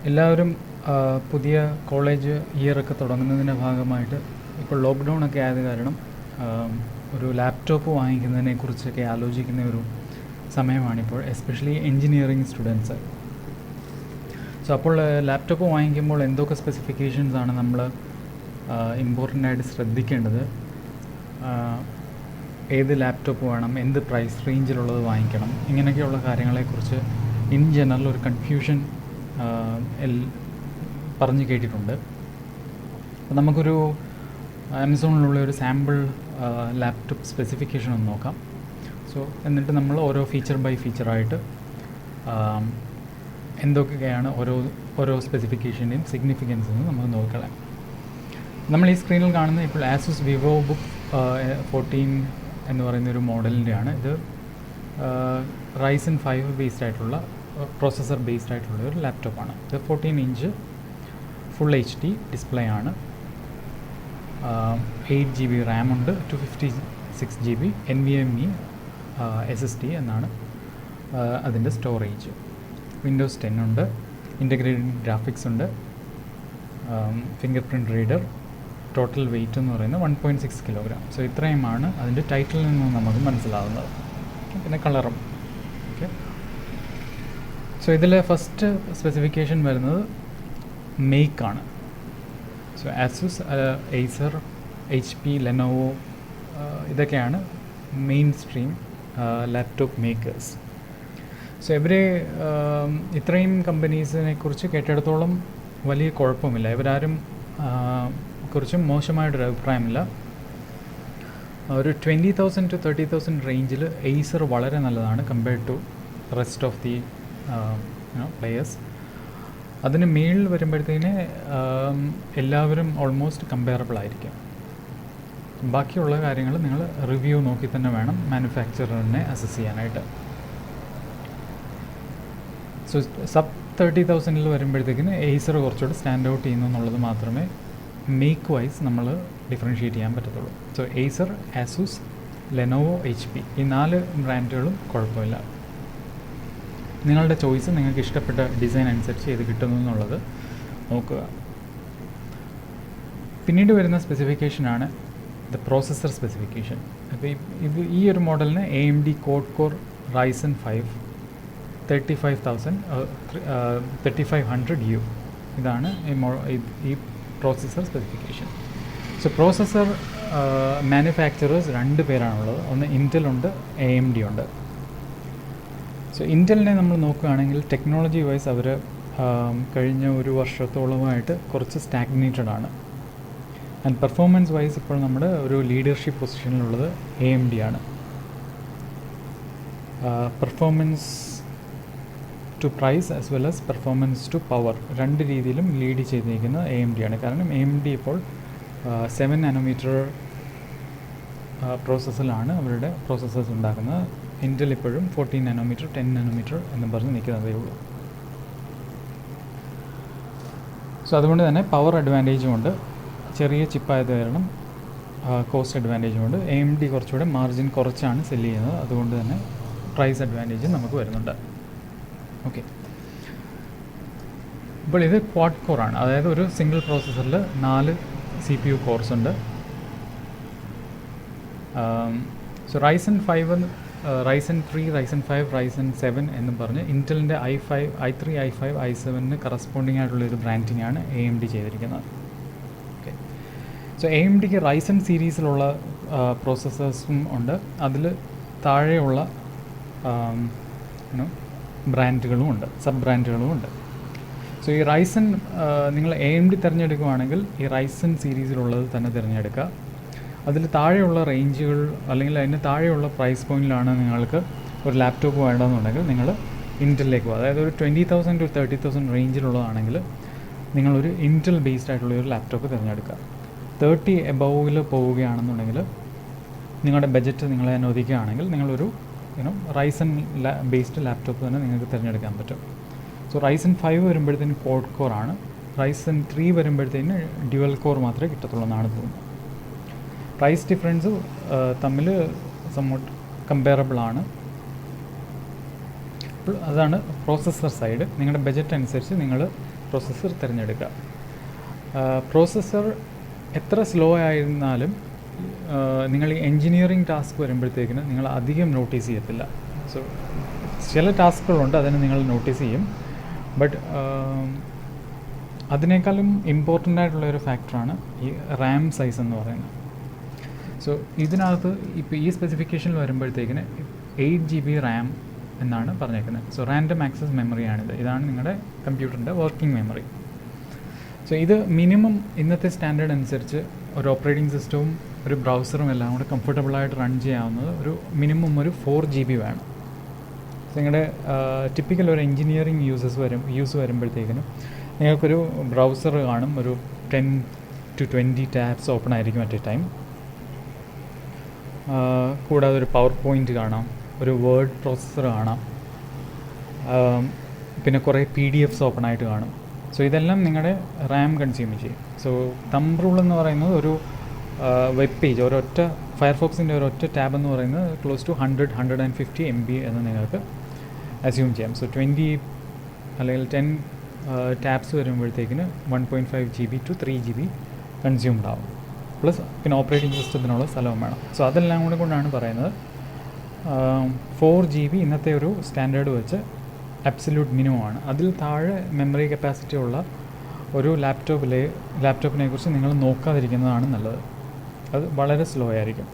എല്ലാവരും പുതിയ കോളേജ് ഇയറൊക്കെ തുടങ്ങുന്നതിൻ്റെ ഭാഗമായിട്ട് ഇപ്പോൾ ലോക്ക്ഡൗൺ ഒക്കെ ആയത് കാരണം ഒരു ലാപ്ടോപ്പ് വാങ്ങിക്കുന്നതിനെക്കുറിച്ചൊക്കെ ആലോചിക്കുന്ന ഒരു സമയമാണിപ്പോൾ, എസ്പെഷ്യലി എൻജിനീയറിംഗ് സ്റ്റുഡൻസ്. സോ അപ്പോൾ ലാപ്ടോപ്പ് വാങ്ങിക്കുമ്പോൾ എന്തൊക്കെ സ്പെസിഫിക്കേഷൻസ് ആണ് നമ്മൾ ഇമ്പോർട്ടൻ്റ് ആയിട്ട് ശ്രദ്ധിക്കേണ്ടത്, ഏത് ലാപ്ടോപ്പ് വേണം, എന്ത് പ്രൈസ് റേഞ്ചിലുള്ളത് വാങ്ങിക്കണം, ഇങ്ങനെയൊക്കെയുള്ള കാര്യങ്ങളെക്കുറിച്ച് ഇൻ ജനറൽ ഒരു കൺഫ്യൂഷൻ പറഞ്ഞു കേട്ടിട്ടുണ്ട്. അപ്പോൾ നമുക്കൊരു ആമസോണിലുള്ള ഒരു സാമ്പിൾ ലാപ്ടോപ്പ് സ്പെസിഫിക്കേഷൻ ഒന്ന് നോക്കാം. സോ എന്നിട്ട് നമ്മൾ ഓരോ ഫീച്ചർ ബൈ ഫീച്ചറായിട്ട് എന്തൊക്കെയാണ് ഓരോ സ്പെസിഫിക്കേഷൻ്റെയും സിഗ്നിഫിക്കൻസ് എന്ന് നമുക്ക് നോക്കാം. നമ്മൾ ഈ സ്ക്രീനിൽ കാണുന്ന ഇപ്പോൾ ആസൂസ് വിവോ ബുക്ക് 14 എന്ന് പറയുന്ന ഒരു മോഡലിൻ്റെയാണ്. ഇത് Ryzen 5 ബേസ്ഡ് ആയിട്ടുള്ള പ്രോസസ്സർ ബേസ്ഡ് ആയിട്ടുള്ള ഒരു ലാപ്ടോപ്പാണ്. ഇത് 14 ഇഞ്ച് ഫുൾ HD ഡിസ്പ്ലേ ആണ്. 8 GB റാം ഉണ്ട്, 256 GB NVMe SSD എന്നാണ് അതിൻ്റെ സ്റ്റോറേജ്. വിൻഡോസ് 10 ഉണ്ട്, ഇൻ്റഗ്രേറ്റഡ് ഗ്രാഫിക്സ് ഉണ്ട്, fingerprint reader, total weight എന്ന് പറയുന്നത് 1.6 കിലോഗ്രാം. സോ ഇത്രയുമാണ് അതിൻ്റെ ടൈറ്റിലിൽ നിന്ന് നമുക്ക് മനസ്സിലാവുന്നത്. പിന്നെ കളറും. ഓക്കെ, സോ ഇതിൽ ഫസ്റ്റ് സ്പെസിഫിക്കേഷൻ വരുന്നത് മേക്കാണ്. So Asus, Acer, HP, Lenovo ഇതൊക്കെയാണ് മെയിൻ സ്ട്രീം ലാപ്ടോപ്പ് മേക്കേഴ്സ്. സോ ഇവരെ ഇത്രയും കമ്പനീസിനെ കുറിച്ച് കേട്ടിടത്തോളം വലിയ കുഴപ്പമില്ല, ഇവരാരും കുറിച്ചും മോശമായിട്ടൊരു അഭിപ്രായമില്ല. ഒരു 20,000 to 30,000 റേഞ്ചിൽ ഏസർ വളരെ നല്ലതാണ് compared to rest of the players. അതിന് മേളിൽ വരുമ്പോഴത്തേന് എല്ലാവരും ഓൾമോസ്റ്റ് കമ്പയറബിൾ ആയിരിക്കും. ബാക്കിയുള്ള കാര്യങ്ങൾ നിങ്ങൾ റിവ്യൂ നോക്കി തന്നെ വേണം മാനുഫാക്ചററിനെ അസസ് ചെയ്യാനായിട്ട്. സോ സബ് 30,000 വരുമ്പോഴത്തേക്കിന് ഏസർ കുറച്ചുകൂടി സ്റ്റാൻഡ് ഔട്ട് ചെയ്യുന്നു എന്നുള്ളത് മാത്രമേ മേക്ക് വൈസ് നമ്മൾ ഡിഫറൻഷ്യേറ്റ് ചെയ്യാൻ പറ്റത്തുള്ളൂ. So Acer, Asus, Lenovo, HP ഈ 4 ബ്രാൻഡുകളും കുഴപ്പമില്ല. നിങ്ങളുടെ ചോയ്സ് നിങ്ങൾക്ക് ഇഷ്ടപ്പെട്ട ഡിസൈൻ അനുസരിച്ച് ഏത് കിട്ടുന്നു എന്നുള്ളത് നോക്കുക. പിന്നീട് വരുന്ന സ്പെസിഫിക്കേഷനാണ് ദ പ്രോസസ്സർ സ്പെസിഫിക്കേഷൻ. അപ്പോൾ ഈ ഒരു മോഡലിന് AMD Quad Core Ryzen 5 3500U ഇതാണ് ഈ processor specification. So processor manufacturers 2 പേരാണുള്ളത്. ഒന്ന് ഇൻറ്റൽ ഉണ്ട്, AMD ഉണ്ട്. സോ ഇൻറ്റലിനെ നമ്മൾ നോക്കുകയാണെങ്കിൽ ടെക്നോളജി വൈസ് അവർ കഴിഞ്ഞ ഒരു വർഷത്തോളമായിട്ട് കുറച്ച് സ്റ്റാഗ്നേറ്റഡ് ആണ്. ആൻഡ് പെർഫോമൻസ് വൈസ് ഇപ്പോൾ നമ്മുടെ ഒരു ലീഡർഷിപ്പ് പൊസിഷനിലുള്ളത് AMD ആണ്. Performance to price as well as performance to power 2 രീതിയിലും ലീഡ് ചെയ്തിരിക്കുന്നത് AMD ആണ്. കാരണം AMD ഇപ്പോൾ 7 നാനോമീറ്റർ പ്രോസസ്സിലാണ് അവരുടെ പ്രോസസ്സേഴ്സ് ഉണ്ടാക്കുന്നത്. ഇൻറ്റൽ ഇപ്പോഴും 14 നാനോമീറ്റർ 10 നാനോമീറ്റർ എന്നും പറഞ്ഞ് നിൽക്കുന്നതേ ഉള്ളൂ. സോ അതുകൊണ്ട് തന്നെ പവർ അഡ്വാൻറ്റേജും ഉണ്ട്, ചെറിയ ചിപ്പായത് കാരണം കോസ്റ്റ് അഡ്വാൻറ്റേജും ഉണ്ട്. AMD കുറച്ചുകൂടെ മാർജിൻ കുറച്ചാണ് സെല്ല് ചെയ്യുന്നത്, അതുകൊണ്ട് തന്നെ പ്രൈസ് അഡ്വാൻറ്റേജും നമുക്ക് വരുന്നുണ്ട്. ഓക്കെ, ഇപ്പോൾ ഇത് ക്വാഡ് കോറാണ്, അതായത് ഒരു സിംഗിൾ പ്രോസസ്സറിൽ 4 CPU കോർസ് ഉണ്ട്. So Ryzen 5, Ryzen 3, Ryzen 5, Ryzen 7 എന്നും പറഞ്ഞ് ഇൻറ്റലിൻ്റെ i3, i5, i7 കറസ്പോണ്ടിങ് ആയിട്ടുള്ളൊരു ബ്രാൻഡിങ് ആണ് AMD ചെയ്തിരിക്കുന്നത്. ഓക്കെ, സോ AMDക്ക് Ryzen സീരീസിലുള്ള പ്രോസസ്സേഴ്സും ഉണ്ട്, അതിൽ താഴെയുള്ള ബ്രാൻഡുകളും ഉണ്ട്, സബ് ബ്രാൻഡുകളും ഉണ്ട്. സോ ഈ Ryzen നിങ്ങൾ AMD തിരഞ്ഞെടുക്കുകയാണെങ്കിൽ ഈ Ryzen സീരീസിലുള്ളത് തന്നെ തിരഞ്ഞെടുക്കുക. അതിൽ താഴെയുള്ള റേഞ്ചുകൾ അല്ലെങ്കിൽ അതിന് താഴെയുള്ള പ്രൈസ് പോയിന്റിലാണ് നിങ്ങൾക്ക് ഒരു ലാപ്ടോപ്പ് വേണ്ടതെന്നുണ്ടെങ്കിൽ നിങ്ങൾ ഇൻറ്റലിലേക്ക് പോകുക. അതായത് ഒരു 20,000 to 30,000 റേഞ്ചിലുള്ളതാണെങ്കിൽ നിങ്ങളൊരു ഇൻറ്റൽ ബേസ്ഡ് ആയിട്ടുള്ള ഒരു ലാപ്ടോപ്പ് തിരഞ്ഞെടുക്കുക. 30 എബോവിൽ പോവുകയാണെന്നുണ്ടെങ്കിൽ നിങ്ങളുടെ ബഡ്ജറ്റ് നിങ്ങളെ അനുവദിക്കുകയാണെങ്കിൽ നിങ്ങളൊരു Ryzen ബേസ്ഡ് ലാപ്ടോപ്പ് തന്നെ നിങ്ങൾക്ക് തിരഞ്ഞെടുക്കാൻ പറ്റും. സോ Ryzen 5 വരുമ്പോഴത്തേന് ക്വാഡ് കോർ ആണ്, Ryzen 3 വരുമ്പോഴത്തേന് ഡ്യുവൽ കോർ മാത്രമേ കിട്ടത്തുള്ളൂ എന്നാണ് തോന്നുന്നത്. പ്രൈസ് ഡിഫറൻസ് തമ്മിൽ സംവട്ട് കമ്പയറബിൾ ആണ്. അതാണ് പ്രോസസ്സർ സൈഡ്. നിങ്ങളുടെ ബജറ്റ് അനുസരിച്ച് നിങ്ങൾ പ്രോസസ്സർ തിരഞ്ഞെടുക്കുക. പ്രോസസ്സർ എത്ര സ്ലോ ആയിരുന്നാലും നിങ്ങൾ ഈ എൻജിനീയറിങ് ടാസ്ക് വരുമ്പോഴത്തേക്കിന് നിങ്ങൾ അധികം നോട്ടീസ് ചെയ്യത്തില്ല. സോ ചില ടാസ്കുകളുണ്ട് അതിന് നിങ്ങൾ നോട്ടീസ് ചെയ്യും, ബട്ട് അതിനേക്കാളും ഇമ്പോർട്ടൻ്റ് ആയിട്ടുള്ളൊരു ഫാക്ടറാണ് ഈ റാം സൈസ് എന്ന് പറയുന്നത്. സോ ഇതിനകത്ത് ഇപ്പോൾ ഈ സ്പെസിഫിക്കേഷനിൽ വരുമ്പോഴത്തേക്കിന് 8 GB റാം എന്നാണ് പറഞ്ഞേക്കുന്നത്. സോ റാൻഡം ആക്സസ് മെമ്മറിയാണിത്. ഇതാണ് നിങ്ങളുടെ കമ്പ്യൂട്ടറിൻ്റെ വർക്കിംഗ് മെമ്മറി. സോ ഇത് മിനിമം ഇന്നത്തെ സ്റ്റാൻഡേർഡ് അനുസരിച്ച് ഒരു ഓപ്പറേറ്റിംഗ് സിസ്റ്റവും ഒരു ബ്രൗസറും എല്ലാം കൂടെ കംഫർട്ടബിളായിട്ട് റൺ ചെയ്യാവുന്നത് ഒരു മിനിമം ഒരു 4 GB വേണം. സോ നിങ്ങളുടെ ടിപ്പിക്കൽ ഒരു എൻജിനീയറിംഗ് യൂസ് വരുമ്പോഴത്തേക്കിനും നിങ്ങൾക്കൊരു ബ്രൗസർ കാണും, ഒരു 10 to 20 ടാബ്സ് ഓപ്പൺ ആയിരിക്കും അറ്റ് എ ടൈം. കൂടാതെ ഒരു പവർ പോയിൻ്റ് കാണാം, ഒരു വേർഡ് പ്രോസസ്സർ കാണാം, പിന്നെ കുറേ PDFs ഓപ്പൺ ആയിട്ട് കാണും. സോ ഇതെല്ലാം നിങ്ങളുടെ റാം കൺസ്യൂം ചെയ്യും. സോ തമ്പ് റൂൾ എന്ന് പറയുന്നത് ഒരു വെബ് പേജ്, ഒരൊറ്റ ഫയർഫോക്സിൻ്റെ ഒരൊറ്റ ടാബ് എന്ന് പറയുന്നത് ക്ലോസ് ടു 100-150 MB എന്ന് നിങ്ങൾക്ക് അസ്യൂം ചെയ്യാം. സോ 20 അല്ലെങ്കിൽ 10 ടാബ്സ് വരുമ്പോഴത്തേക്കിന് 1.5 GB to 3 GB കൺസ്യൂംഡ് ആവും. പ്ലസ് പിന്നെ ഓപ്പറേറ്റിംഗ് സിസ്റ്റത്തിനുള്ള സ്ഥലവും വേണം. സോ അതെല്ലാം കൂടെ കൊണ്ടാണ് പറയുന്നത് 4 GB ഇന്നത്തെ ഒരു സ്റ്റാൻഡേർഡ് വെച്ച് അബ്സല്യൂട്ട് മിനിമമാണ്. അതിൽ താഴെ മെമ്മറി കപ്പാസിറ്റി ഉള്ള ഒരു ലാപ്ടോപ്പിനെ കുറിച്ച് നിങ്ങൾ നോക്കാതിരിക്കുന്നതാണ് നല്ലത്. അത് വളരെ സ്ലോ ആയിരിക്കും.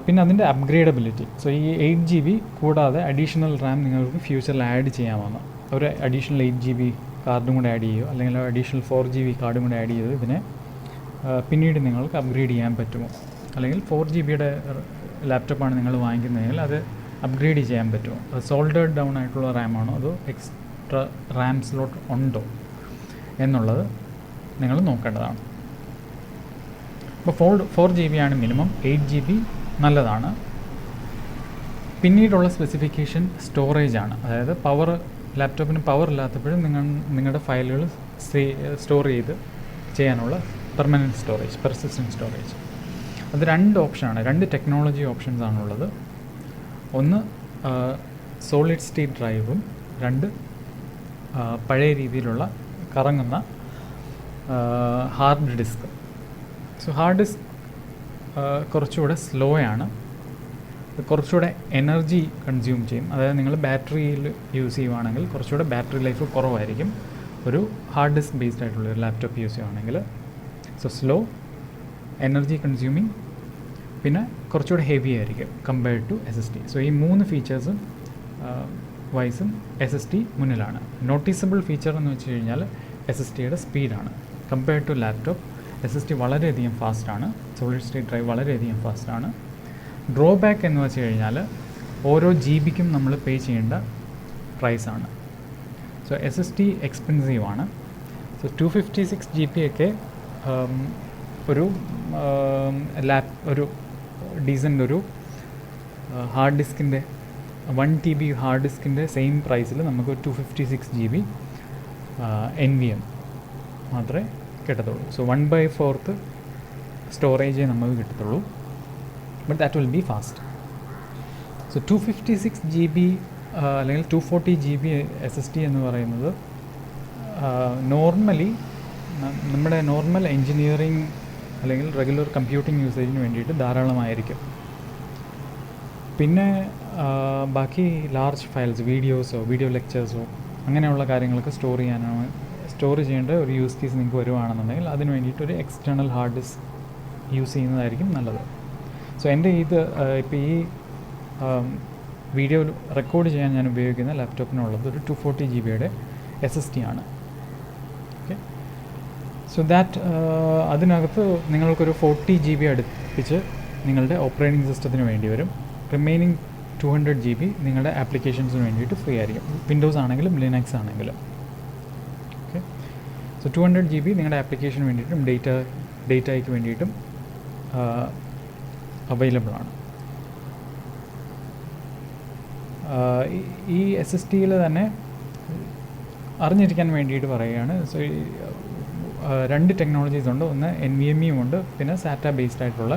പിന്നെ അതിൻ്റെ അപ്ഗ്രേഡബിലിറ്റി. സോ ഈ 8 GB കൂടാതെ അഡീഷണൽ റാം നിങ്ങൾക്ക് ഫ്യൂച്ചറിൽ ആഡ് ചെയ്യാമെന്ന്. ഒരു അഡീഷണൽ 8 GB കാർഡും കൂടെ ആഡ് ചെയ്യുമോ, അല്ലെങ്കിൽ അഡീഷണൽ 4 GB കാർഡും കൂടെ ആഡ് ചെയ്ത് ഇതിനെ പിന്നീട് നിങ്ങൾക്ക് അപ്ഗ്രേഡ് ചെയ്യാൻ പറ്റുമോ, അല്ലെങ്കിൽ 4 GB ലാപ്ടോപ്പാണ് നിങ്ങൾ വാങ്ങിക്കുന്നതെങ്കിൽ അത് അപ്ഗ്രേഡ് ചെയ്യാൻ പറ്റുമോ, സോൾഡേഡ് ഡൗൺ ആയിട്ടുള്ള റാമാണോ അതോ എക്സ്ട്രാ റാം സ്ലോട്ട് ഉണ്ടോ എന്നുള്ളത് നിങ്ങൾ നോക്കേണ്ടതാണ്. അപ്പോൾ 4 GB ആണ് മിനിമം, 8 GB നല്ലതാണ്. പിന്നീടുള്ള സ്പെസിഫിക്കേഷൻ സ്റ്റോറേജാണ്. അതായത് ലാപ്ടോപ്പിന് പവർ ഇല്ലാത്തപ്പോഴും നിങ്ങളുടെ ഫയലുകൾ സ്റ്റോർ ചെയ്ത് ചെയ്യാനുള്ള പെർമനൻറ്റ് സ്റ്റോറേജ്, പെർസിസ്റ്റൻറ്റ് സ്റ്റോറേജ്. അത് 2 ഓപ്ഷനാണ്, 2 ടെക്നോളജി ഓപ്ഷൻസ് ആണുള്ളത്. ഒന്ന് സോളിഡ് സ്റ്റേറ്റ് ഡ്രൈവും, 2 പഴയ രീതിയിലുള്ള കറങ്ങുന്ന hard disk. So hard disk കുറച്ചുകൂടെ സ്ലോ ആണ്, കുറച്ചുകൂടെ എനർജി കൺസ്യൂം ചെയ്യും. അതായത് നിങ്ങൾ ബാറ്ററിയിൽ യൂസ് ചെയ്യുവാണെങ്കിൽ കുറച്ചുകൂടെ ബാറ്ററി ലൈഫ് കുറവായിരിക്കും ഒരു ഹാർഡ് ഡിസ്ക് ബേസ്ഡ് ആയിട്ടുള്ള ഒരു ലാപ്ടോപ്പ് യൂസ് ചെയ്യുവാണെങ്കിൽ. സോ സ്ലോ, എനർജി കൺസ്യൂമിങ്, പിന്നെ കുറച്ചുകൂടെ ഹെവി ആയിരിക്കും കമ്പയർഡ് ടു SSD. സോ ഈ 3 ഫീച്ചേഴ്സും വൈസും SSD മുന്നിലാണ്. നോട്ടീസബിൾ ഫീച്ചർ എന്ന് വെച്ച് കഴിഞ്ഞാൽ SSDയുടെ സ്പീഡാണ്. കമ്പയർഡ് ടു ലാപ്ടോപ്പ് SSD വളരെയധികം ഫാസ്റ്റാണ്, സോളിഡ് സ്റ്റേറ്റ് ഡ്രൈവ് വളരെയധികം ഫാസ്റ്റാണ്. ഡ്രോബാക്ക് എന്ന് വെച്ച് കഴിഞ്ഞാൽ ഓരോ GBക്കും നമ്മൾ പേ ചെയ്യേണ്ട പ്രൈസാണ്. സോ SSD എക്സ്പെൻസീവാണ്. സോ 256 GB ഒക്കെ ഒരു ഡീസൻ്റ് ഒരു ഹാർഡ് ഡിസ്കിൻ്റെ 1 TB ഹാർഡ് ഡിസ്കിൻ്റെ സെയിം പ്രൈസിൽ നമുക്ക് 256 GB NVMe മാത്രമേ കിട്ടത്തുള്ളൂ. സോ 1/4 സ്റ്റോറേജേ നമുക്ക് കിട്ടത്തുള്ളൂ, but that will be fast. So 256 GB അല്ലെങ്കിൽ 240 GB SSD എന്ന് പറയുന്നത് നോർമലി നമ്മുടെ നോർമൽ എൻജിനീയറിങ് അല്ലെങ്കിൽ റെഗുലർ കമ്പ്യൂട്ടിംഗ് യൂസേജിന് വേണ്ടിയിട്ട് ധാരാളമായിരിക്കും. പിന്നെ ബാക്കി ലാർജ് ഫയൽസ്, വീഡിയോ ലെക്ചേഴ്സോ അങ്ങനെയുള്ള കാര്യങ്ങളൊക്കെ സ്റ്റോർ ചെയ്യേണ്ട ഒരു യൂസ് കേസ് നിങ്ങൾക്ക് വരുവാണെന്നുണ്ടെങ്കിൽ അതിന് വേണ്ടിയിട്ട് ഒരു എക്സ്റ്റേണൽ ഹാർഡ് ഡിസ്ക് യൂസ് ചെയ്യുന്നതായിരിക്കും നല്ലത്. സോ എൻ്റെ ഇപ്പോൾ ഈ വീഡിയോ റെക്കോർഡ് ചെയ്യാൻ ഞാൻ ഉപയോഗിക്കുന്ന ലാപ്ടോപ്പിനുള്ളത് ഒരു 240 GBയുടെ SSD ആണ്. ഓക്കെ, സോ ദാറ്റ് അതിനകത്ത് നിങ്ങൾക്കൊരു 40 GB അടുപ്പിച്ച് നിങ്ങളുടെ ഓപ്പറേറ്റിംഗ് സിസ്റ്റത്തിന് വേണ്ടി വരും. റിമൈനിങ് 200 GB നിങ്ങളുടെ ആപ്ലിക്കേഷൻസിന് വേണ്ടിയിട്ട് ഫ്രീ ആയിരിക്കും, വിൻഡോസ് ആണെങ്കിലും ലിനക്സ് ആണെങ്കിലും. ഓക്കെ, സോ 200 GB നിങ്ങളുടെ ആപ്ലിക്കേഷന് വേണ്ടിയിട്ടും ഡേറ്റയ്ക്ക് വേണ്ടിയിട്ടും അവൈലബിൾ ആണ്. ഈ SSDയിൽ തന്നെ അറിഞ്ഞിരിക്കാൻ വേണ്ടിയിട്ട് പറയുകയാണ്. സോ 2 ടെക്നോളജീസ് ഉണ്ട്. ഒന്ന് NVMe ഉണ്ട്, പിന്നെ SATA ബേസ്ഡ് ആയിട്ടുള്ള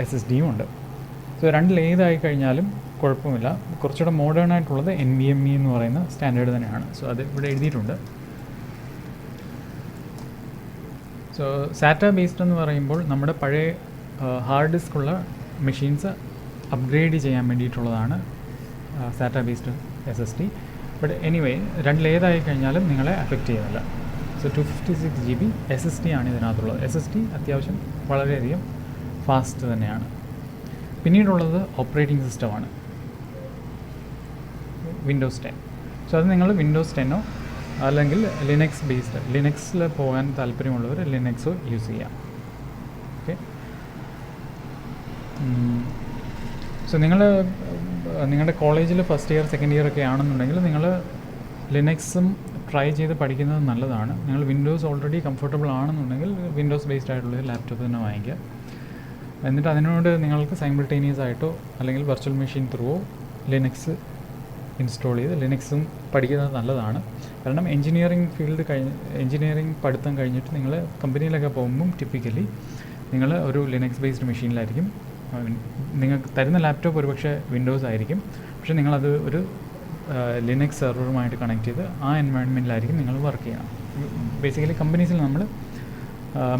SSDയും ഉണ്ട്. സോ രണ്ടിൽ ഏതായി കഴിഞ്ഞാലും കുഴപ്പമില്ല. കുറച്ചുകൂടെ മോഡേൺ ആയിട്ടുള്ളത് NVMe എന്ന് പറയുന്ന സ്റ്റാൻഡേർഡ് തന്നെയാണ്. സോ അത് ഇവിടെ എഴുതിയിട്ടുണ്ട്. സോ സാറ്റ ബേസ്ഡ് എന്ന് പറയുമ്പോൾ നമ്മുടെ പഴയ ഹാർഡ് ഡിസ്ക് ഉള്ള മെഷീൻസ് അപ്ഗ്രേഡ് ചെയ്യാൻ വേണ്ടിയിട്ടുള്ളതാണ് സാറ്റ ബേസ്ഡ് SSD. ബട്ട് എനിവേ രണ്ടിലേതായി കഴിഞ്ഞാലും നിങ്ങളെ അഫക്റ്റ് ചെയ്യുന്നില്ല. സോ 256 GB SSD ആണ് ഇതിനകത്തുള്ളത്. SSD അത്യാവശ്യം വളരെയധികം ഫാസ്റ്റ് തന്നെയാണ്. പിന്നീടുള്ളത് ഓപ്പറേറ്റിംഗ് സിസ്റ്റമാണ്, വിൻഡോസ് 10. സോ അത് നിങ്ങൾ വിൻഡോസ് 10 അല്ലെങ്കിൽ ലിനക്സ് ബേസ്ഡ്, ലിനക്സിൽ പോകാൻ താല്പര്യമുള്ളവർ ലിനക്സോ യൂസ് ചെയ്യാം. ഓക്കെ. സോ നിങ്ങളുടെ കോളേജിൽ ഫസ്റ്റ് ഇയർ സെക്കൻഡ് ഇയർ ഒക്കെ ആണെന്നുണ്ടെങ്കിൽ നിങ്ങൾ ലിനക്സും ട്രൈ ചെയ്ത് പഠിക്കുന്നത് നല്ലതാണ്. നിങ്ങൾ വിൻഡോസ് ഓൾറെഡി കംഫർട്ടബിൾ ആണെന്നുണ്ടെങ്കിൽ വിൻഡോസ് ബേസ്ഡ് ആയിട്ടുള്ള ലാപ്ടോപ്പ് തന്നെ വാങ്ങിക്കുക. എന്നിട്ട് അതിനോട് നിങ്ങൾക്ക് സൈമിൾട്ടേനിയസ് ആയിട്ടോ അല്ലെങ്കിൽ വെർച്വൽ മെഷീൻ ത്രൂവോ ലിനക്സ് ഇൻസ്റ്റാൾ ചെയ്ത് ലിനക്സും പഠിക്കുന്നത് നല്ലതാണ്. കാരണം എഞ്ചിനീയറിംഗ് പഠിത്തം കഴിഞ്ഞിട്ട് നിങ്ങൾ കമ്പനിയിലൊക്കെ പോകുമ്പം ടിപ്പിക്കലി നിങ്ങൾ ഒരു ലിനക്സ് ബേസ്ഡ് മെഷീനിലായിരിക്കും. നിങ്ങൾക്ക് തരുന്ന ലാപ്ടോപ്പ് ഒരുപക്ഷെ വിൻഡോസ് ആയിരിക്കും, പക്ഷേ നിങ്ങളത് ഒരു ലിനക്സ് സെർവറുമായിട്ട് കണക്ട് ചെയ്ത് ആ എൻവയോൺമെൻറ്റിലായിരിക്കും നിങ്ങൾ വർക്ക് ചെയ്യണം. ബേസിക്കലി കമ്പനീസിൽ നമ്മൾ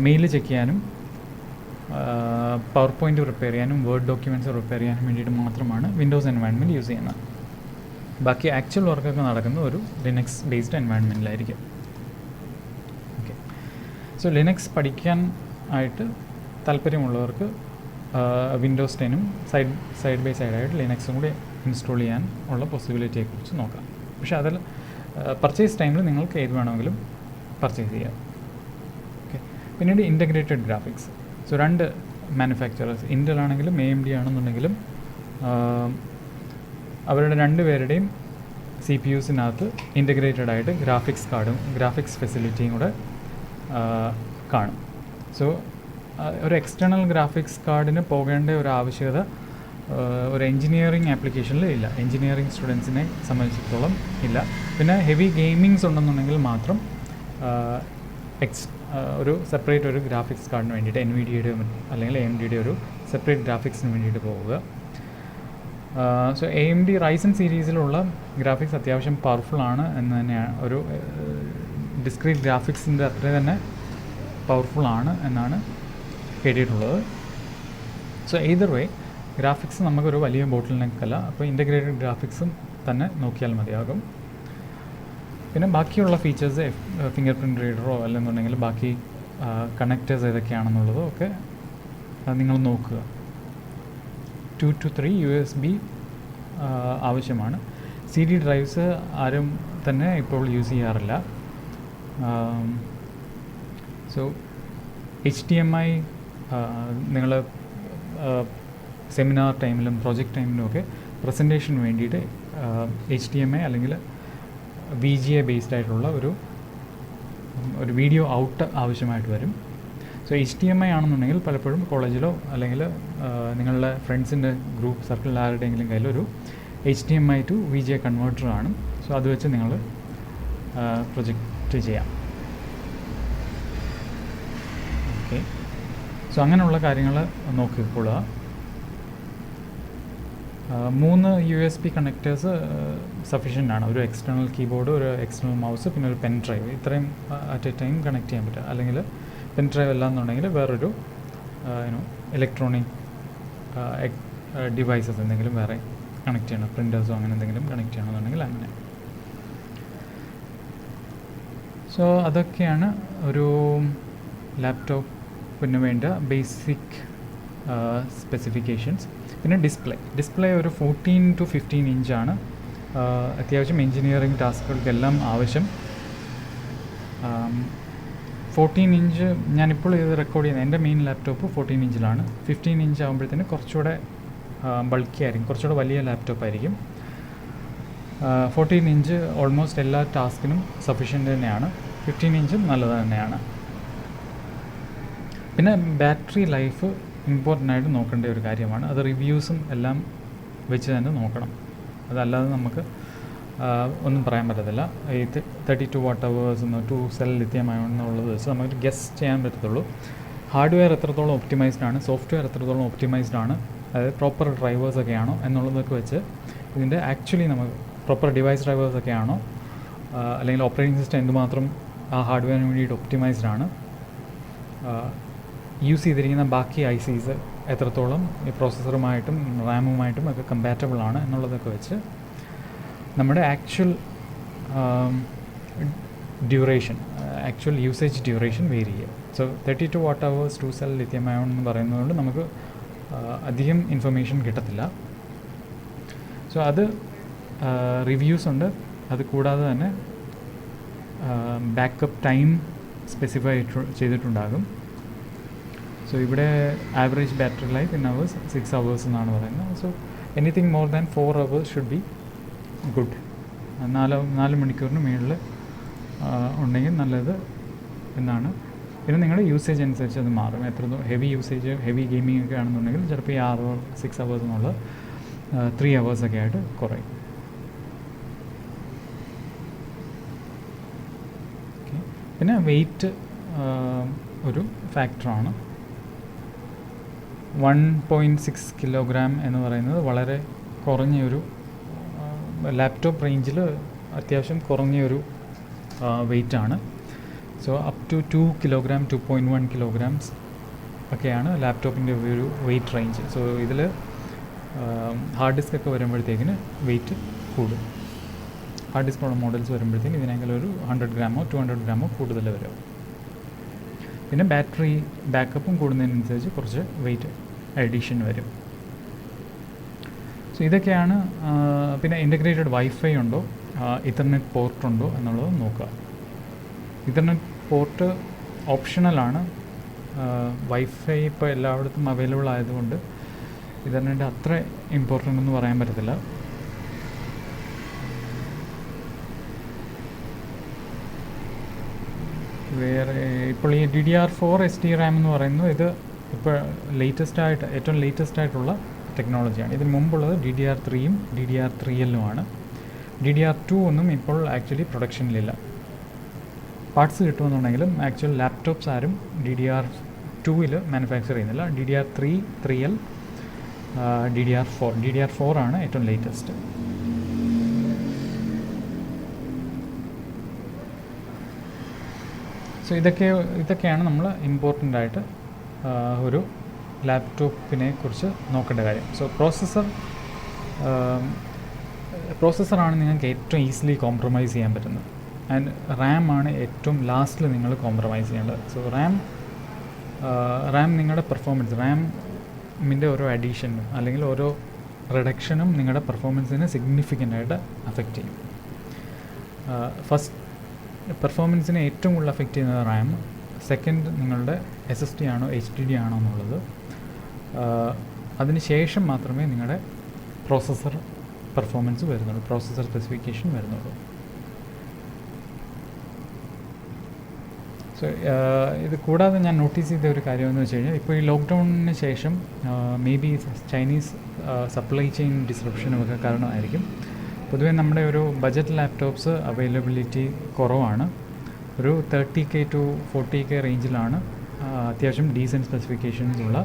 മെയിൽ ചെക്ക് ചെയ്യാനും പവർ പോയിൻറ്റ് പ്രിപ്പയർ ചെയ്യാനും വേർഡ് ഡോക്യുമെൻറ്റ്സ് പ്രിപ്പയർ ചെയ്യാനും വേണ്ടിയിട്ട് മാത്രമാണ് വിൻഡോസ് എൻവയോൺമെൻറ്റ് യൂസ് ചെയ്യുന്നത്. ബാക്കി ആക്ച്വൽ വർക്കൊക്കെ നടക്കുന്ന ഒരു ലിനക്സ് ബേസ്ഡ് എൻവയോൺമെൻറ്റിലായിരിക്കും. ഓക്കെ. സോ ലിനക്സ് പഠിക്കാൻ ആയിട്ട് താല്പര്യമുള്ളവർക്ക് വിൻഡോസ് 10 സൈഡ് ബൈ സൈഡായിട്ട് ലിനക്സും കൂടി ഇൻസ്റ്റാൾ ചെയ്യാൻ ഉള്ള പോസിബിലിറ്റിയെക്കുറിച്ച് നോക്കാം. പക്ഷേ അതിൽ പർച്ചേസ് ടൈമിൽ നിങ്ങൾക്ക് ഏത് വേണമെങ്കിലും പർച്ചേസ് ചെയ്യാം. ഓക്കെ. പിന്നീട് ഇൻ്റഗ്രേറ്റഡ് ഗ്രാഫിക്സ്. സോ രണ്ട് മാനുഫാക്ചറേഴ്സ്, ഇൻ്റൽ ആണെങ്കിലും AMD ആണെന്നുണ്ടെങ്കിലും അവരുടെ രണ്ടുപേരുടെയും CPUസിനകത്ത് ഇൻ്റഗ്രേറ്റഡ് ആയിട്ട് ഗ്രാഫിക്സ് കാർഡും ഗ്രാഫിക്സ് ഫെസിലിറ്റിയും കൂടെ കാണും. സോ ഒരു എക്സ്റ്റേണൽ ഗ്രാഫിക്സ് കാർഡിന് പോകേണ്ട ഒരു ആവശ്യകത ഒരു എൻജിനീയറിംഗ് ആപ്ലിക്കേഷനിൽ ഇല്ല, എൻജിനീയറിംഗ് സ്റ്റുഡൻസിനെ സംബന്ധിച്ചിടത്തോളം ഇല്ല. പിന്നെ ഹെവി ഗെയിമിങ്സ് ഉണ്ടെന്നുണ്ടെങ്കിൽ മാത്രം ഒരു സെപ്പറേറ്റ് ഒരു ഗ്രാഫിക്സ് കാർഡിന് വേണ്ടിയിട്ട് NVIDIA അല്ലെങ്കിൽ AMD ഒരു സെപ്പറേറ്റ് ഗ്രാഫിക്സിന് വേണ്ടിയിട്ട് പോവുക. സോ AMD റൈസൻ സീരീസിലുള്ള ഗ്രാഫിക്സ് അത്യാവശ്യം പവർഫുൾ ആണ് എന്ന് തന്നെയാണ്, ഒരു ഡിസ്ക്രീറ്റ് ഗ്രാഫിക്സിൻ്റെ അത്ര തന്നെ പവർഫുൾ ആണ് എന്നാണ് കേട്ടിട്ടുള്ളത്. സോ എയ്തർ വേ ഗ്രാഫിക്സ് നമുക്കൊരു വലിയ ബോട്ടിൽ നെക്കല്ല, അപ്പോൾ ഇൻ്റഗ്രേറ്റഡ് ഗ്രാഫിക്സും തന്നെ നോക്കിയാൽ മതിയാകും. പിന്നെ ബാക്കിയുള്ള ഫീച്ചേഴ്സ് ഫിംഗർ പ്രിൻറ്റ് റീഡറോ അല്ലെന്നുണ്ടെങ്കിൽ ബാക്കി കണക്റ്റേഴ്സ് ഏതൊക്കെയാണെന്നുള്ളതോ ഒക്കെ നിങ്ങൾ നോക്കുക. 2 to 3 USB ആവശ്യമാണ്. CD ഡ്രൈവ്സ് ആരും തന്നെ ഇപ്പോൾ യൂസ് ചെയ്യാറില്ല. സോ HDMI നിങ്ങൾ സെമിനാർ ടൈമിലും പ്രോജക്റ്റ് ടൈമിലും ഒക്കെ പ്രസൻറ്റേഷന് വേണ്ടിയിട്ട് HDMI അല്ലെങ്കിൽ VGA ബേസ്ഡ് ആയിട്ടുള്ള ഒരു വീഡിയോ ഔട്ട് ആവശ്യമായിട്ട് വരും. സോ HDMI ആണെന്നുണ്ടെങ്കിൽ പലപ്പോഴും കോളേജിലോ അല്ലെങ്കിൽ നിങ്ങളുടെ ഫ്രണ്ട്സിൻ്റെ ഗ്രൂപ്പ് സർക്കിളിൽ ആരുടെയെങ്കിലും കയ്യിലൊരു HDMI to VGA കൺവേർട്ടർ ആണ്. സോ അത് വെച്ച് നിങ്ങൾ പ്രൊജക്റ്റ് ചെയ്യാം. ഓക്കെ. സോ അങ്ങനെയുള്ള കാര്യങ്ങൾ നോക്കിക്കൊള്ളുക. 3 USB കണക്റ്റേഴ്സ് സഫീഷ്യൻ്റ് ആണ്. ഒരു എക്സ്റ്റേണൽ കീബോർഡ്, ഒരു എക്സ്റ്റേണൽ മൗസ്, പിന്നെ ഒരു പെൻ ഡ്രൈവ്. ഇത്രയും അറ്റ് എ ടൈം കണക്ട് ചെയ്യാൻ പറ്റുക. അല്ലെങ്കിൽ പെൻ ഡ്രൈവ് അല്ല എന്നുണ്ടെങ്കിൽ വേറൊരു ഇലക്ട്രോണിക് ഡിവൈസസ് എന്തെങ്കിലും വേറെ കണക്ട് ചെയ്യണം, പ്രിൻറ്റേഴ്സോ അങ്ങനെ എന്തെങ്കിലും കണക്ട് ചെയ്യണമെന്നുണ്ടെങ്കിൽ അങ്ങനെ. സോ അതൊക്കെയാണ് ഒരു ലാപ്ടോപ്പിന് വേണ്ട ബേസിക് സ്പെസിഫിക്കേഷൻസ്. പിന്നെ ഡിസ്പ്ലേ ഒരു 14 to 15 ഇഞ്ചാണ്. അത്യാവശ്യം എൻജിനീയറിംഗ് ടാസ്കുകൾക്കെല്ലാം ആവശ്യം. 14 ഇഞ്ച് ഞാനിപ്പോൾ ഇത് റെക്കോർഡ് ചെയ്യുന്നത് എൻ്റെ മെയിൻ ലാപ്ടോപ്പ് 14 ഇഞ്ചിലാണ്. 15 ഇഞ്ച് ആകുമ്പോഴത്തേന് കുറച്ചുകൂടെ ബൾക്കി ആയിരിക്കും, കുറച്ചുകൂടെ വലിയ ലാപ്ടോപ്പ് ആയിരിക്കും. 14 ഇഞ്ച് ഓൾമോസ്റ്റ് എല്ലാ ടാസ്കിനും സഫീഷ്യൻ്റ് തന്നെയാണ്. 15 ഇഞ്ചും നല്ലത് തന്നെയാണ്. പിന്നെ ബാറ്ററി ലൈഫ് ഇമ്പോർട്ടൻ്റ് ആയിട്ട് നോക്കേണ്ട ഒരു കാര്യമാണ്. അത് റിവ്യൂസും എല്ലാം വെച്ച് തന്നെ നോക്കണം. അതല്ലാതെ നമുക്ക് ഒന്നും പറയാൻ പറ്റത്തില്ല. ഈ 32 Wh 2 സെൽ ലിഥിയം അയോൺ എന്നുള്ളത് വെച്ച് നമുക്ക് ഗസ് ചെയ്യാൻ പറ്റത്തുള്ളൂ. ഹാർഡ്വെയർ എത്രത്തോളം ഒപ്റ്റിമൈസ്ഡ് ആണ്, സോഫ്റ്റ്വെയർ എത്രത്തോളം ഒപ്റ്റിമൈസ്ഡ് ആണ് അതായത് പ്രോപ്പർ ഡ്രൈവേഴ്സൊക്കെ ആണോ എന്നുള്ളതൊക്കെ വെച്ച് ഇതിൻ്റെ ആക്ച്വലി നമുക്ക് പ്രോപ്പർ ഡിവൈസ് ഡ്രൈവേഴ്സൊക്കെ ആണോ, അല്ലെങ്കിൽ ഓപ്പറേറ്റിംഗ് സിസ്റ്റം എന്തുമാത്രം ആ ഹാർഡ്വെയറിന് വേണ്ടിയിട്ട് ഒപ്റ്റിമൈസ്ഡ് ആണ്, യൂസ് ചെയ്തിരിക്കുന്ന ബാക്കി ICs എത്രത്തോളം ഈ പ്രോസസ്സറുമായിട്ടും റാമുമായിട്ടും ഒക്കെ കമ്പാറ്റബിൾ ആണ് എന്നുള്ളതൊക്കെ വെച്ച് നമ്മുടെ actual duration, actual usage duration vary ചെയ്യുക. So 32 Wh 2 cell lithium ion എന്ന് പറയുന്നതുകൊണ്ട് നമുക്ക് അധികം ഇൻഫർമേഷൻ കിട്ടത്തില്ല. സോ അത് റിവ്യൂസ് ഉണ്ട്. അത് കൂടാതെ തന്നെ ബാക്കപ്പ് ടൈം സ്പെസിഫൈ ചെയ്തിട്ടുണ്ടാകും. സോ ഇവിടെ average battery life in hours 6 hours എന്നാണ് പറയുന്നത്. So anything more than 4 hours should be good. 4 മണിക്കൂറിന് മുകളിൽ ഉണ്ടെങ്കിൽ നല്ലത് എന്നാണ്. പിന്നെ നിങ്ങളുടെ യൂസേജ് അനുസരിച്ച് അത് മാറും. എത്ര ഹെവി യൂസേജ്, ഹെവി ഗെയിമിംഗ് ഒക്കെ ആണെന്നുണ്ടെങ്കിൽ ചിലപ്പോൾ ഈ 6 hours എന്നുള്ള 3 hours ഒക്കെ ആയിട്ട് കുറയും. പിന്നെ വെയ്റ്റ് ഒരു ഫാക്ടറാണ്. 1.6 kilogram എന്ന് പറയുന്നത് വളരെ കുറഞ്ഞൊരു ലാപ്ടോപ്പ് റേഞ്ചിൽ അത്യാവശ്യം കുറഞ്ഞൊരു വെയ്റ്റാണ്. So up to 2 kilogram 2.1 kilograms ഒക്കെയാണ് ലാപ്ടോപ്പിൻ്റെ ഒരു വെയ്റ്റ് റേഞ്ച്. സോ ഇതിൽ ഹാർഡ് ഡിസ്ക് ഒക്കെ വരുമ്പോഴത്തേക്കിന് വെയ്റ്റ് കൂടും. ഹാർഡ് ഡിസ്കുള്ള മോഡൽസ് വരുമ്പോഴത്തേക്കും ഇതിനേക്കാൾ ഒരു 100 gramo 200 gramo കൂടുതൽ വരും. പിന്നെ ബാറ്ററി ബാക്കപ്പും കൂടുന്നതിനനുസരിച്ച് കുറച്ച് വെയ്റ്റ് അഡീഷൻ വരും. സോ ഇതൊക്കെയാണ്. പിന്നെ ഇൻ്റഗ്രേറ്റഡ് വൈഫൈ ഉണ്ടോ, ഇഥർനെറ്റ് പോർട്ട് ഉണ്ടോ എന്നുള്ളത് നോക്കുക. ഇഥർനെറ്റ് പോർട്ട് ഓപ്ഷണലാണ്. വൈഫൈ ഇപ്പോൾ എല്ലായിടത്തും അവൈലബിൾ ആയതുകൊണ്ട് ഇഥർനെറ്റ് അത്ര ഇമ്പോർട്ടൻ്റ് എന്ന് പറയാൻ പറ്റത്തില്ല. വേറെ ഇപ്പോൾ ഈ DDR4 SDRAM എന്ന് പറയുന്നത് ഇത് ഇപ്പോൾ ഏറ്റവും ലേറ്റസ്റ്റ് ആയിട്ടുള്ള ടെക്നോളജിയാണ്. ഇതിന് മുമ്പുള്ളത് DDR3-യും DDR3L-ഉമാണ്. DDR2 ഒന്നും ഇപ്പോൾ ആക്ച്വലി പ്രൊഡക്ഷനിലില്ല. പാർട്സ് കിട്ടുമെന്നുണ്ടെങ്കിലും ആക്ച്വൽ ലാപ്ടോപ്സ് ആരും DDR2-ൽ മാനുഫാക്ചർ ചെയ്യുന്നില്ല. DDR3, 3L, DDR4 ആണ് ഏറ്റവും ലേറ്റസ്റ്റ്. സോ ഇതൊക്കെയാണ് നമ്മൾ ഇമ്പോർട്ടൻ്റ് ആയിട്ട് ഒരു ലാപ്ടോപ്പിനെ കുറിച്ച് നോക്കേണ്ട കാര്യം. സോ പ്രോസസ്സറാണ് നിങ്ങൾക്ക് ഏറ്റവും ഈസിലി കോംപ്രമൈസ് ചെയ്യാൻ പറ്റുന്നത്. ആൻഡ് റാം ആണ് ഏറ്റവും ലാസ്റ്റിൽ നിങ്ങൾ കോംപ്രമൈസ് ചെയ്യേണ്ടത്. സോ റാം നിങ്ങളുടെ പെർഫോമൻസ്, റാമിൻ്റെ ഓരോ അഡീഷനും അല്ലെങ്കിൽ ഓരോ റിഡക്ഷനും നിങ്ങളുടെ പെർഫോമൻസിനെ സിഗ്നിഫിക്കൻ്റ് ആയിട്ട് അഫക്റ്റ് ചെയ്യും. ഫസ്റ്റ് പെർഫോമൻസിനെ ഏറ്റവും കൂടുതൽ അഫക്റ്റ് ചെയ്യുന്നത് റാം. സെക്കൻഡ് നിങ്ങളുടെ SSD ആണോ HDD ആണോ എന്നുള്ളത്. അതിന് ശേഷം മാത്രമേ നിങ്ങളുടെ പ്രോസസ്സർ പെർഫോമൻസ് വരുന്നുള്ളൂ, പ്രോസസ്സർ സ്പെസിഫിക്കേഷൻ വരുന്നുള്ളൂ. സോ ഇത് കൂടാതെ ഞാൻ നോട്ടീസ് ചെയ്ത ഒരു കാര്യമെന്ന് വെച്ച് കഴിഞ്ഞാൽ ഇപ്പോൾ ഈ ലോക്ക്ഡൗണിന് ശേഷം maybe Chinese supply chain ഡിസ്റപ്ഷനുമൊക്കെ കാരണമായിരിക്കും പൊതുവേ നമ്മുടെ ഒരു ബജറ്റ് ലാപ്ടോപ്സ് അവൈലബിലിറ്റി കുറവാണ്. ഒരു 30K to 40K റേഞ്ചിലാണ് അത്യാവശ്യം ഡീസൻറ്റ് സ്പെസിഫിക്കേഷൻസ് ഉള്ള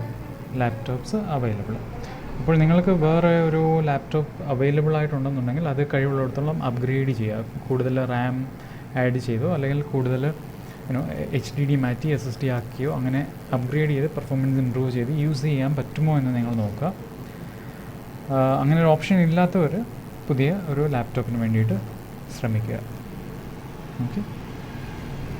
ലാപ്ടോപ്സ് അവൈലബിൾ. അപ്പോൾ നിങ്ങൾക്ക് വേറെ ഒരു ലാപ്ടോപ്പ് അവൈലബിൾ ആയിട്ടുണ്ടെന്നുണ്ടെങ്കിൽ അത് കഴിവുള്ളിടത്തോളം അപ്ഗ്രേഡ് ചെയ്യുക. കൂടുതൽ റാം ആഡ് ചെയ്തോ അല്ലെങ്കിൽ കൂടുതൽ HDD മാറ്റി SSD ആക്കിയോ അങ്ങനെ അപ്ഗ്രേഡ് ചെയ്ത് പെർഫോമൻസ് ഇമ്പ്രൂവ് ചെയ്ത് യൂസ് ചെയ്യാൻ പറ്റുമോ എന്ന് നിങ്ങൾ നോക്കുക. അങ്ങനെ ഒരു ഓപ്ഷൻ ഇല്ലാത്തവർ പുതിയ ഒരു ലാപ്ടോപ്പിന് വേണ്ടിയിട്ട് ശ്രമിക്കുക. ഓക്കെ.